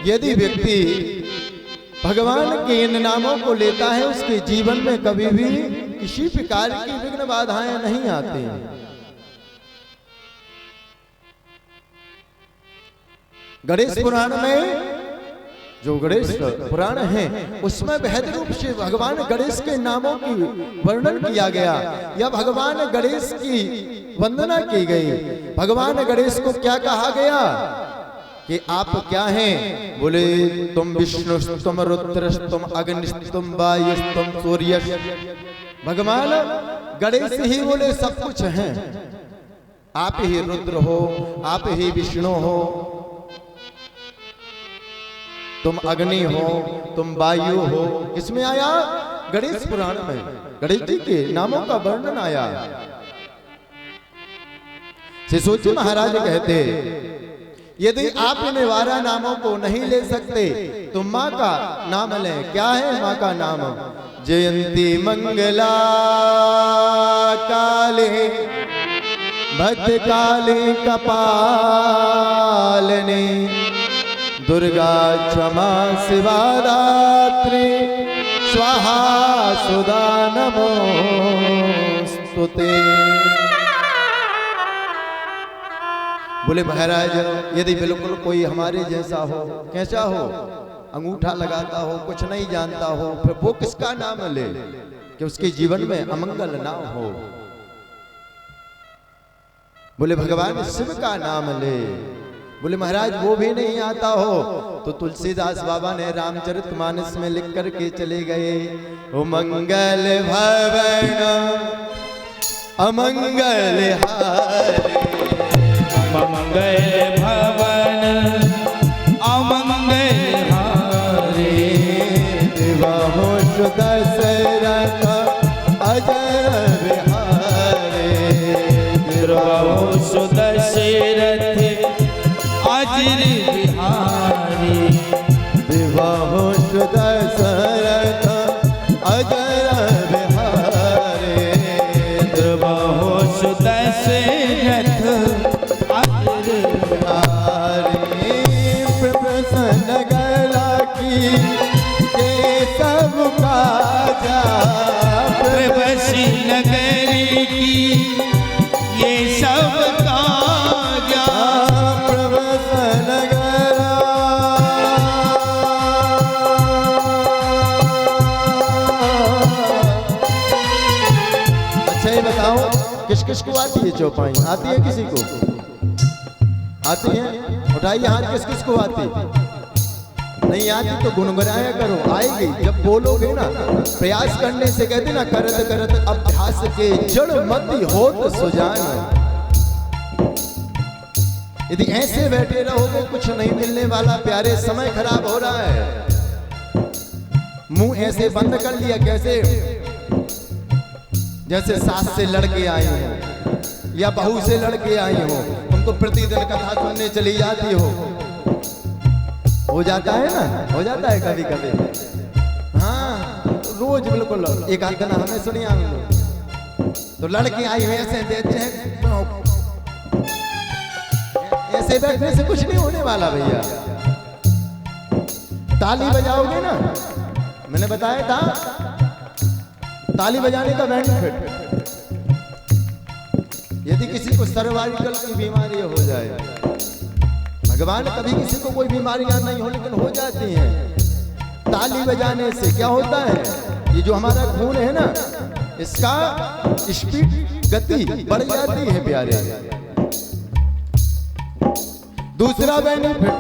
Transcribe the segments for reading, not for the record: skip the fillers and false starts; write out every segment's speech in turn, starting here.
यदि व्यक्ति भगवान के इन नामों को लेता है, उसके जीवन में कभी भी किसी प्रकार की विघ्न बाधाएं नहीं आती। गणेश पुराण में, जो गणेश पुराण है, उसमें बेहद रूप से भगवान गणेश के नामों की वर्णन किया गया, या भगवान गणेश की वंदना की गई। भगवान गणेश को क्या कहा गया कि आप क्या हैं? बोले तुम विष्णु, तुम रुद्र, तुम अग्नि, तुम वायु, तुम सूर्य। भगवान गणेश ही बोले सब कुछ हैं। आप ही रुद्र हो, आप ही विष्णु हो, तुम अग्नि हो, तुम वायु हो। इसमें आया गणेश पुराण में गणेश जी के नामों का वर्णन आया। शिशुजी महाराज कहते, यदि आप इन 12 नामों को नहीं ले सकते तो माँ का नाम लें। क्या है माँ का नाम? जयंती मंगला काले भद्रकाली कपालिनी दुर्गा क्षमा शिवा दात्री स्वाहा सुधा नमोस्तुते। बोले महाराज, यदि बिल्कुल कोई हमारे जैसा हो, कैसा हो? अंगूठा लगाता हो, कुछ नहीं जानता हो, फिर वो किसका नाम ले कि उसके जीवन में अमंगल ना हो? बोले भगवान शिव का नाम ले। बोले महाराज वो भी नहीं आता हो तो तुलसीदास बाबा ने रामचरितमानस में लिख करके चले गए, ओ मंगल भवन अमंगल हारे, मंगल भवन अमंगल हारे, दिवाहो दशरथ अजर बिहारे, दिवाहो दशरथ अजर बिहारी, दिवाहो दशरथ अजर बिहारे, दिवाहो दशरथ प्रसन्न गला की के सब काजा, प्रभसी नगरी की ये सब काजा, प्रसन्न गला। अच्छा ये बताओ, किस किस को आती है चौपाई? आती है किसी को? आती है? उठाइए हाथ, किस किस को आती? नहीं आती तो गुनगुनाया करो, आएगी जब बोलोगे ना। प्रयास करने से कहते ना, करत करत अभ्यास के जड़ मति होत सुजान। यदि ऐसे बैठे रहोगे कुछ नहीं मिलने वाला प्यारे, समय खराब हो रहा है। मुंह ऐसे बंद कर लिया, कैसे? जैसे सास से लड़के आई हो या बहू से लड़के आई हो। तुम तो प्रतिदिन कथा सुनने चली जाती हो जाता है ना, हो जाता है कभी कभी। हाँ रोज बिल्कुल एक आध दिन हमें सुनिया तो लड़के आई हुए ऐसे देते हैं, ऐसे बैठने से कुछ नहीं होने वाला भैया। ताली बजाओगे ना, मैंने बताया था ताली बजाने का बेनिफिट। यदि किसी को सर्वाइकल की बीमारी हो जाए, भगवान कभी किसी को कोई बीमारियां नहीं हो लेकिन हो जाती हैं, ताली बजाने से क्या होता है? ये जो हमारा खून है ना, इसका स्पीड गति बढ़ जाती है प्यारे। दूसरा बेनिफिट,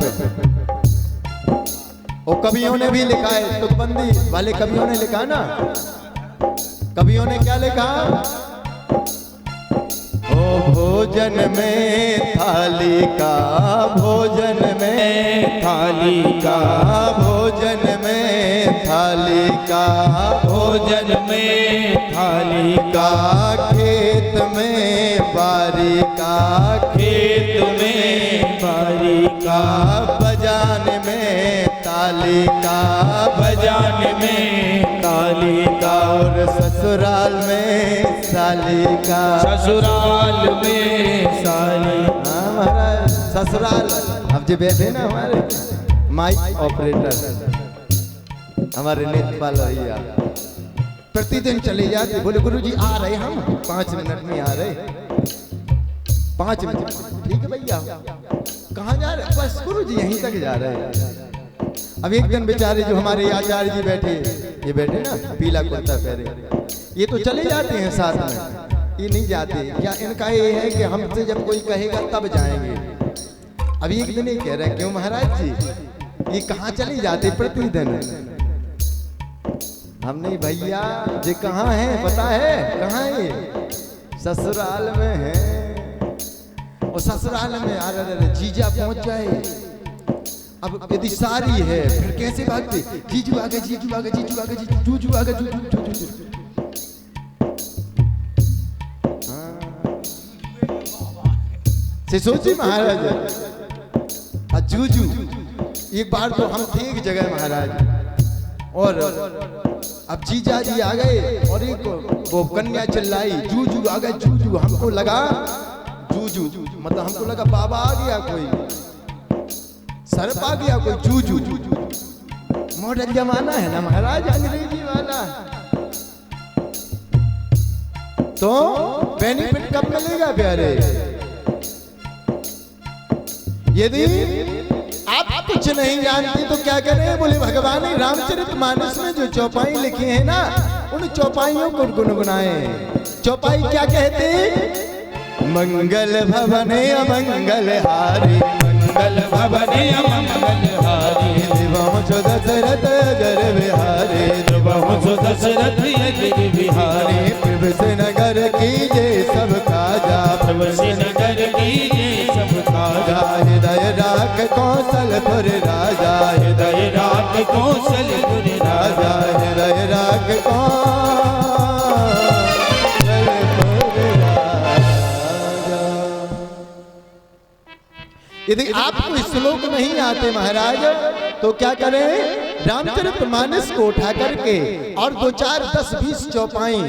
और कवियों ने भी लिखा है, तुकबंदी वाले कवियों ने लिखा ना, कवियों ने क्या लिखा? ओ भोजन में थाली का, भोजन में थाली का, भोजन में थाली का, भोजन में थाली का खेत में बारी का, खेत में बारी का बजाने में ताली का, बजाने में ताली का, और ससुराल में साली का, ससुराल में साली। हमारा ससुराल अब जो बैठे ना हमारे माइक ऑपरेटर हमारे नेत्रपाल भैया प्रतिदिन चले जाते, बोले गुरुजी आ रहे हम 5 मिनट में आ रहे। 5 मिनट, ठीक है भैया। कहाँ जा रहे? बस गुरुजी यहीं तक जा रहे हैं। अब एक दिन बेचारे जो हमारे आचार्य जी बैठे, ये बैठे ना पीला कुर्ता पहने, ये तो चले जाते हैं साथ में, ये नहीं जाते। या इनका ये है कि हमसे जब कोई कहेगा तब जाएंगे। अब एक दिन ये कह रहे हैं, क्यों महाराज जी ये कहाँ चले जाते प्रतिदिन? हम नहीं भैया, ये कहाँ है पता है? कहाँ है? ससुराल में है। और ससुराल में आ रहे जीजा पहुंच जाए। अब यदि सारी है फिर कैसे भागते? जीजू आगे, जीजू आगे, जीजू आगे, जीजू आगे, जीजू। से सोची महाराज जूजू। एक बार तो हम थे एक जगह महाराज, और अब जीजा जी आ गए और एक वो कन्या चिल्लाई जूजू आ गए, जूजू। हमको लगा जूजू मतलब हमको लगा बाबा आ गया, कोई सर्प आ गया, कोई जूजू। मॉडर्न जमाना है ना महाराज, अंग्रेजी वाला। तो बेनिफिट कब मिलेगा प्यारे? यदि आप कुछ नहीं जानते तो क्या करें? बोले भगवान रामचरितमानस में जो चौपाई लिखी है ना, उन चौपाइयों को गुनगुनाएं। चौपाई क्या कहते? मंगल भवने अमंगल हारी, मंगल भवने अमंगल हारी, दिवंशो दशरथ अजर बिहारी, दिवंशो दशरथ अजर बिहारी, प्रभु नगर कीजे सब काजा, प्रभु नगर कीजे सब काजा, हृदय राख कौशलपुर राजा, हृदय राख कौशलपुर राजा, हृदय राख यदि आपको श्लोक नहीं आते महाराज तो क्या करें? रामचरितमानस को उठा करके और 2, 4, 10, 20 चौपाई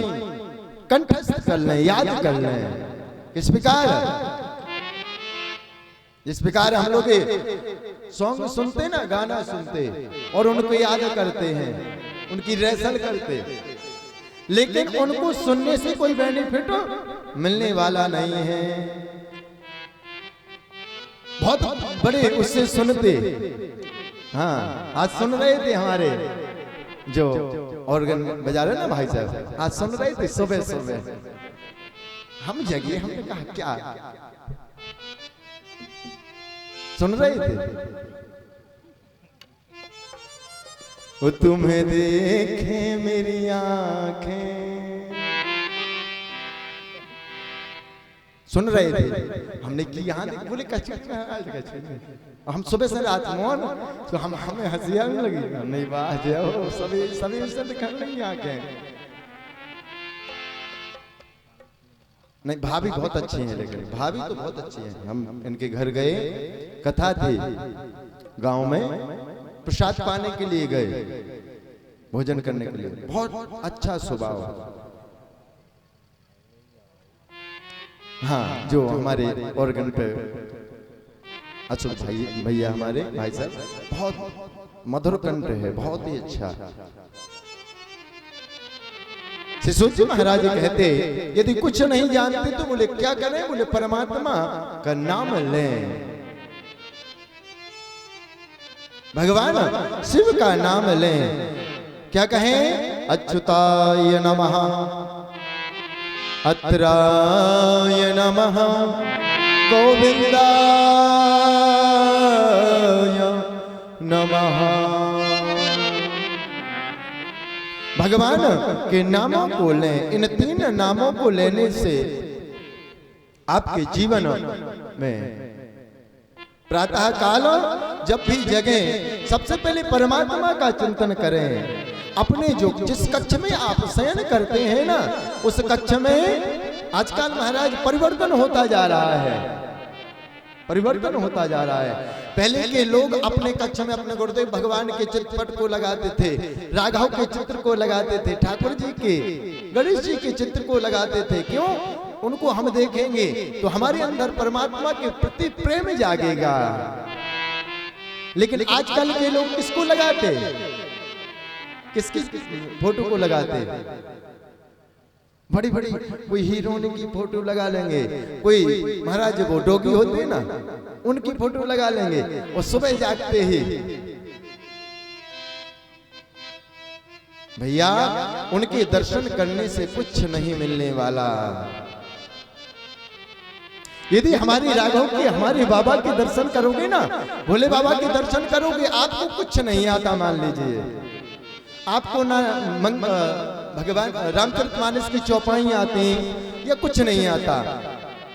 कंठस्थ कर लें, याद कर लें। किस प्रकार? जिस प्रकार हम लोग सॉन्ग सुनते ना, गाना सुनते और उनको याद करते हैं, उनकी रिहर्सल करते, लेकिन उनको सुनने से कोई बेनिफिट मिलने वाला नहीं है। बहुत बड़े उससे सुनते। हाँ, आज सुन रहे थे हमारे जो ऑर्गन बजा रहे ना भाई साहब, आज सुन रहे थे सुबह सुबह। हम जगे, हमने कहा क्या सुन रहे थे? वो तुम्हें देखे मेरी आंखें, सुन रहे थे। हमने की यहाँ देख, बोले कच्छ हम सुबह से रात मोहन, तो हमें हंसी आने लगी। नहीं बात जाओ, सभी उससे दिखा नहीं आके। नहीं भाभी बहुत अच्छी हैं, लेकिन भाभी तो बहुत अच्छी हैं। हम इनके घर गए, कथा थी गांव में, प्रसाद पाने के लिए गए, भोजन करने के लिए। बहुत अच्छा स्वभाव। हाँ, जो हमारे ऑर्गन पे अशोक भाई भैया हमारे भाई साहब, बहुत मधुर कंठ है, बहुत ही अच्छा। शिशुजी महाराज कहते यदि कुछ नहीं जानते तो बोले क्या करें? बोले परमात्मा का नाम लें, भगवान शिव का नाम लें। क्या कहें? अच्युताय नमः, अत्राय नमः, गोविंदाय नमः। भगवान के नामों को लें। इन 3 नामों को लेने से आपके जीवन में प्रातः काल जब भी जगें, सबसे पहले परमात्मा का चिंतन करें। अपने जो जिस कक्ष में आप शयन करते हैं ना, उस कक्ष में आजकल महाराज परिवर्तन होता जा रहा है, परिवर्तन होता जा रहा है। पहले के लोग अपने कक्ष में अपने गुरुदेव भगवान के चित्रपट को लगाते थे, राघव के चित्र को लगाते थे, ठाकुर जी के, गणेश जी के चित्र को लगाते थे। क्यों? उनको हम देखेंगे तो हमारे अंदर परमात्मा के प्रति प्रेम जागेगा। लेकिन आजकल के लोग किसको लगाते, किसकी फोटो को लगाते? बड़ी बड़ी कोई हीरोइन की फोटो लगा लेंगे, कोई महाराज वो डोगी होते हैं ना, उनकी फोटो लगा लेंगे और सुबह जागते ही भैया उनके दर्शन करने से कुछ नहीं मिलने वाला। यदि हमारी राघव की हमारे बाबा के दर्शन करोगे ना, भोले बाबा के दर्शन करोगे, आपको कुछ नहीं आता। मान लीजिए आपको ना भगवान रामचरितमानस की चौपाई आती या कुछ नहीं आता।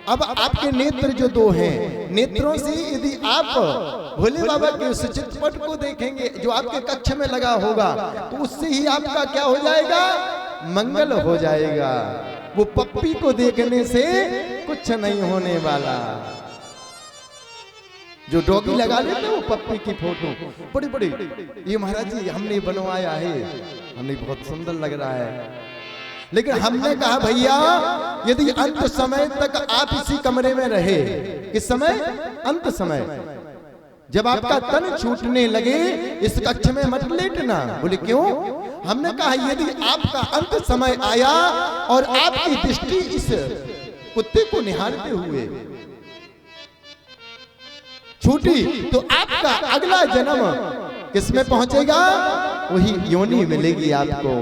अब आपके नेत्र जो दो हैं, नेत्रों से यदि आप भोले बाबा के उस चित्रपट को देखेंगे जो आपके कक्ष में लगा होगा, तो उससे ही आपका क्या हो जाएगा, मंगल हो जाएगा। वो पप्पी को देखने से कुछ नहीं होने वाला। जो डॉगी लगा लेते वो पप्पी की फोटो बड़ी बड़ी, ये महाराज जी हमने बनवाया है, हमने बहुत सुंदर लग रहा है। लेकिन हमने कहा भैया यदि अंत समय तक आप इसी कमरे में रहे, किस समय, अंत समय, जब आपका तन छूटने लगे इस कक्ष में मत लेटना। बोले क्यों? हमने कहा यदि आपका अंत समय आया और आपकी दृष्टि इस कुत्ते को निहारते हुए छूटी, तो आपका अगला जन्म किसमें पहुंचेगा, वही योनि मिलेगी आपको।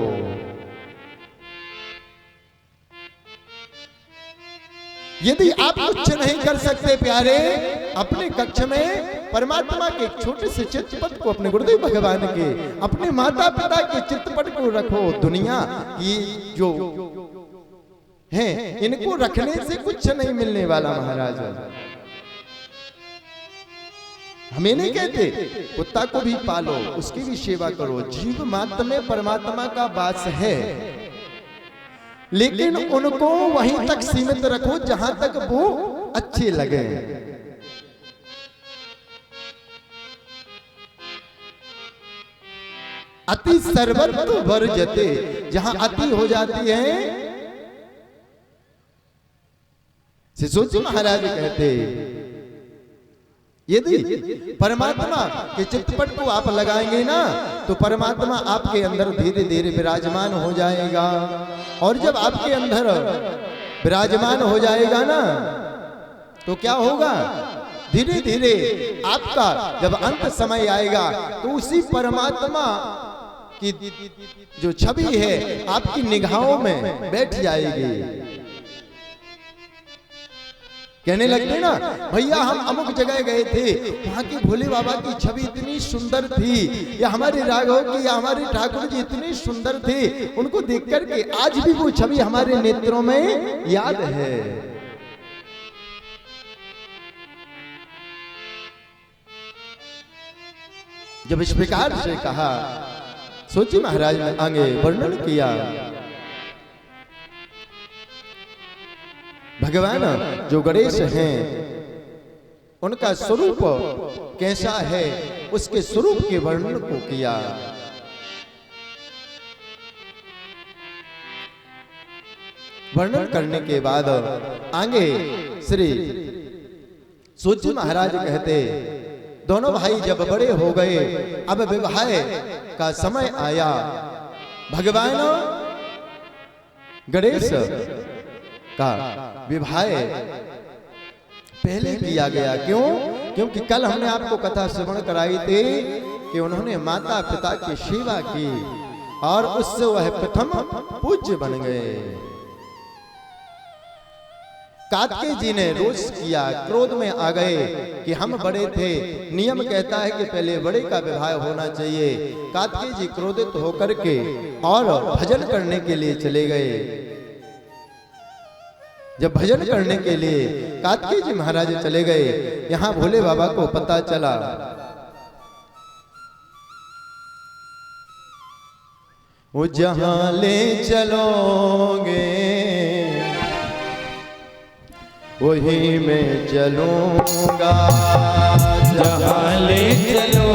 यदि आप कुछ नहीं कर सकते प्यारे, अपने कक्ष में परमात्मा के छोटे से चित्रपट को, अपने गुरुदेव भगवान के, अपने माता पिता के चित्रपट को रखो। दुनिया की जो है इनको रखने से कुछ नहीं मिलने वाला महाराज। हमें नहीं कहते कुत्ता को भी पालो, उसकी भी सेवा करो, जीव मात्र में परमात्मा का वास है, लेकिन उनको वहीं तक सीमित रखो जहां तक वो अच्छे लगे। अति सर्वत्र वर्जते, जहां अति हो जाती है, सिसोजी महाराज कहते यदि परमात्मा के चित्रपट को आप लगाएंगे ना, तो परमात्मा आपके अंदर धीरे धीरे विराजमान हो जाएगा। और जब आपके अंदर विराजमान हो जाएगा ना, तो क्या होगा, धीरे धीरे आपका जब अंत समय आएगा तो उसी परमात्मा की जो छवि है आपकी निगाहों में बैठ जाएगी। कहने लगते ना भैया हम अमुक जगह गए थे, वहां के भोले बाबा की छवि इतनी सुंदर थी, या हमारे राघव की या हमारे ठाकुर जी इतनी सुंदर थे, उनको देख करके आज भी वो छवि हमारे नेत्रों में याद है। जब इस प्रकार से कहा, सोची महाराज ने आगे वर्णन किया, भगवान जो गणेश हैं उनका स्वरूप कैसा है, उसके स्वरूप के वर्णन को किया। वर्णन करने के बाद आगे श्री सूची महाराज कहते, दोनों भाई जब बड़े हो गए, अब विवाह का समय आया। भगवान गणेश का विवाह पहले किया गया। क्यों? क्योंकि कल हमने आपको कथा श्रवण कराई थी कि उन्होंने माता पिता की सेवा की और उससे वह प्रथम पूज्य बन गए। कार्तिकेय जी ने रोष किया, क्रोध में आ गए कि हम बड़े थे, नियम कहता है कि पहले बड़े का विवाह होना चाहिए। कार्तिकेय जी क्रोधित होकर के और भजन करने के लिए चले गए। जब भजन करने के लिए कार्तिकेय जी महाराज चले गए, यहां भोले बाबा को पता चला, वो जहां ले चलोगे वही मैं चलूंगा, जहां ले चलो